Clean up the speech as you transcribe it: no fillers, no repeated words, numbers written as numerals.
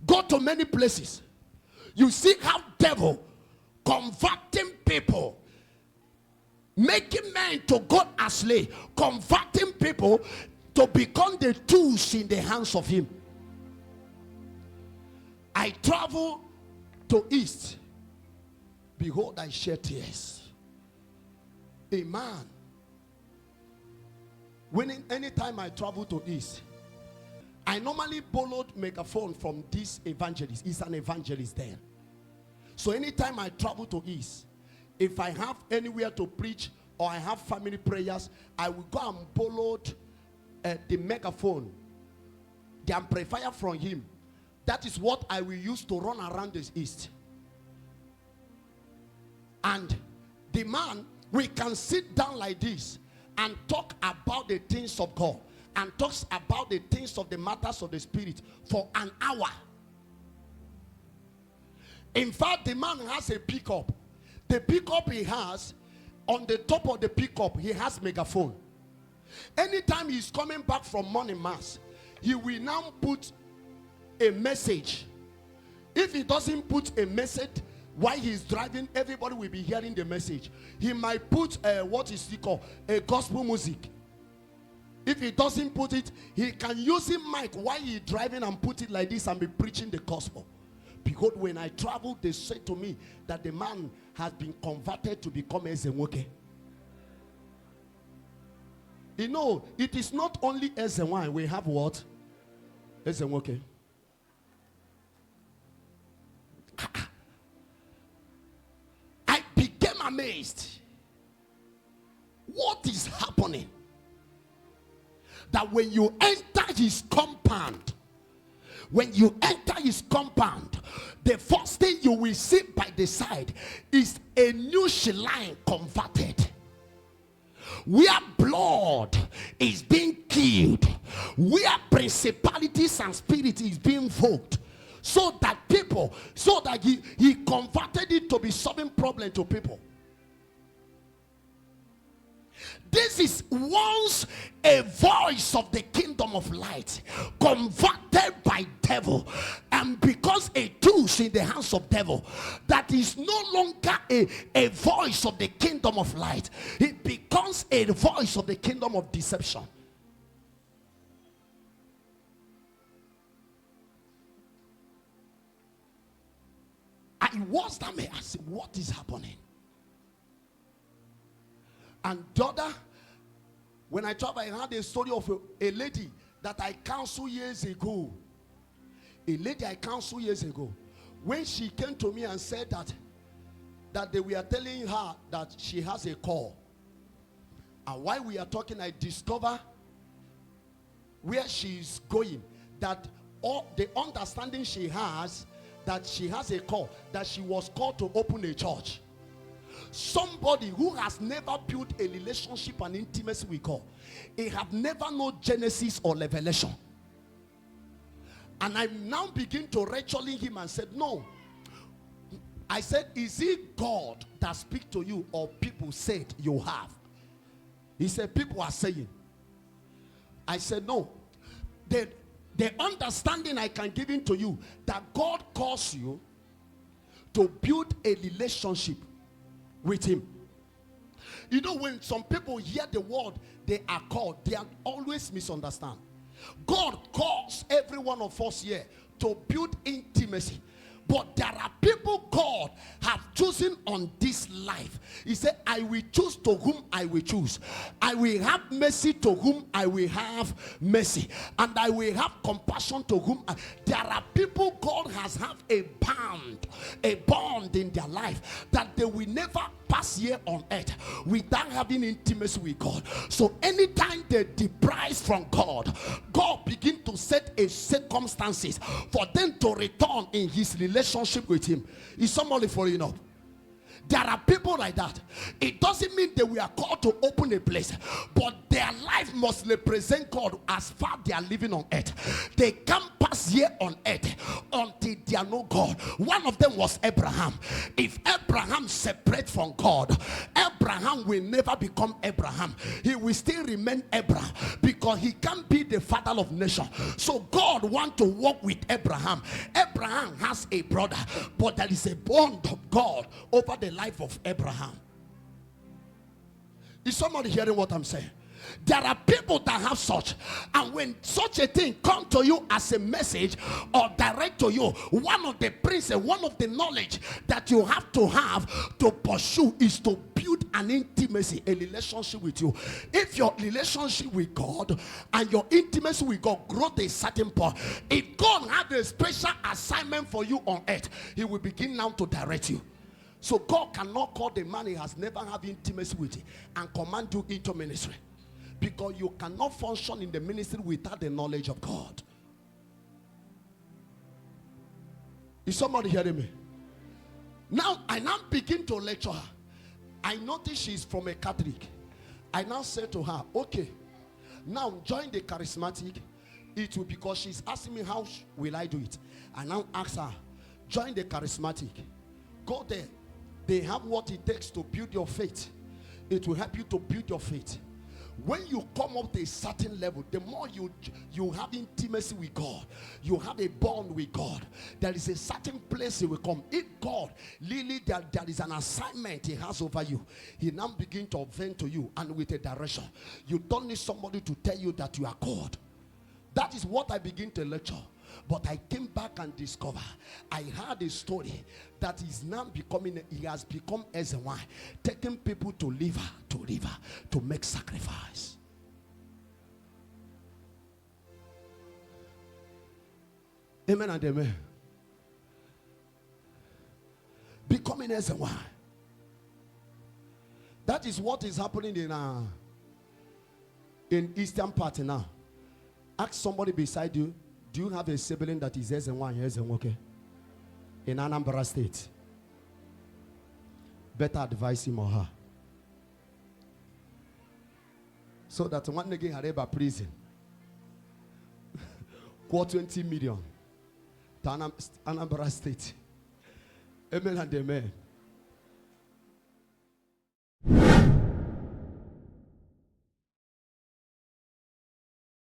Go to many places. You see how devil converting people, making men to go astray, converting people to become the tools in the hands of him. I travel to east. Behold, I shed tears. Amen. Anytime I travel to east, I normally borrowed megaphone from this evangelist. He's an evangelist there. So anytime I travel to east, if I have anywhere to preach or I have family prayers, I will go and borrow the megaphone, the amplifier from him. That is what I will use to run around the east. And the man, we can sit down like this and talk about the things of God and talks about the things of the matters of the spirit for an hour. In fact, the man has a pickup. The pickup he has, on the top of the pickup, he has megaphone. Anytime he's coming back from morning mass, he will now put a message. If he doesn't put a message while he's driving, everybody will be hearing the message. He might put what is it called? A gospel music. If he doesn't put it, he can use his mic while he's driving and put it like this and be preaching the gospel. Behold, when I traveled, they said to me that the man has been converted to become a Ezenwoke. You know, it is not only Ezenwa. We have what? Ezenwoke. I became amazed. What is happening? That when you enter his compound, the first thing you will see by the side is a new shrine converted, where blood is being killed, where principalities and spirits is being invoked, so that he converted it to be solving problem to people. This is once a voice of the kingdom of light converted by devil, and because a tool in the hands of devil, that is no longer a voice of the kingdom of light. It becomes a voice of the kingdom of deception. I was that man. I said, what is happening? And the other, when I traveled, I heard a story of a lady that I counseled years ago. A lady I counseled years ago. When she came to me and said that they were telling her that she has a call. And while we are talking, I discover where she's going. That all the understanding she has, that she has a call, that she was called to open a church. Somebody who has never built a relationship and intimacy with God, he have never known Genesis or Revelation. And I now begin to wrestle him and said, no. I said, is it God that speak to you or people said you have? He said, people are saying. I said, no. The understanding I can give into you, that God calls you to build a relationship with him. You know, when some people hear the word they are called, they are always misunderstand. God calls every one of us here to build intimacy. But there are people God have chosen on this life. He said, I will choose to whom I will choose. I will have mercy to whom I will have mercy. And I will have compassion to whom there are people God has have a bond in their life that they will never pass here on earth without having intimacy with God. So anytime they deprive from God, God begin to set a circumstances for them to return in his relationship with him. Is somebody following up? There are people like that. It doesn't mean they were called to open a place, but their life must represent God as far they are living on earth. They can't pass here on earth until they know God. One of them was Abraham. If Abraham separate from God, Abraham will never become Abraham. He will still remain Abraham because he can't be the father of nation. So God want to walk with Abraham. Abraham has a brother, but there is a bond of God over the life of Abraham. Is somebody hearing what I'm saying? There are people that have such, and when such a thing comes to you as a message or direct to you, one of the principles, one of the knowledge that you have to pursue is to build an intimacy, a relationship with you. If your relationship with God and your intimacy with God grow to a certain point, if God has a special assignment for you on earth, He will begin now to direct you. So God cannot call the man He has never had intimacy with and command you into ministry. Because you cannot function in the ministry without the knowledge of God. Is somebody hearing me? Now, I now begin to lecture her. I notice she's from a Catholic. I now say to her, okay, now join the charismatic. It will, because she's asking me how will I do it. I now ask her, join the charismatic. Go there. They have what it takes to build your faith. It will help you to build your faith. When you come up to a certain level, the more you have intimacy with God, you have a bond with God, there is a certain place He will come. If God really there is an assignment He has over you, He now begins to vent to you and with a direction. You don't need somebody to tell you that you are God. That is what I begin to lecture. But I came back and discovered, I heard a story that is now becoming, he has become as a wine, taking people to river to make sacrifice. Amen and amen. Becoming as a wine. That is what is happening in Eastern Party now. Ask somebody beside you, do you have a sibling that is S1, okay? In Anambra State? Better advise him or her. So that one again had ever prison. Quote 20 million to Anambra State. Amen and amen.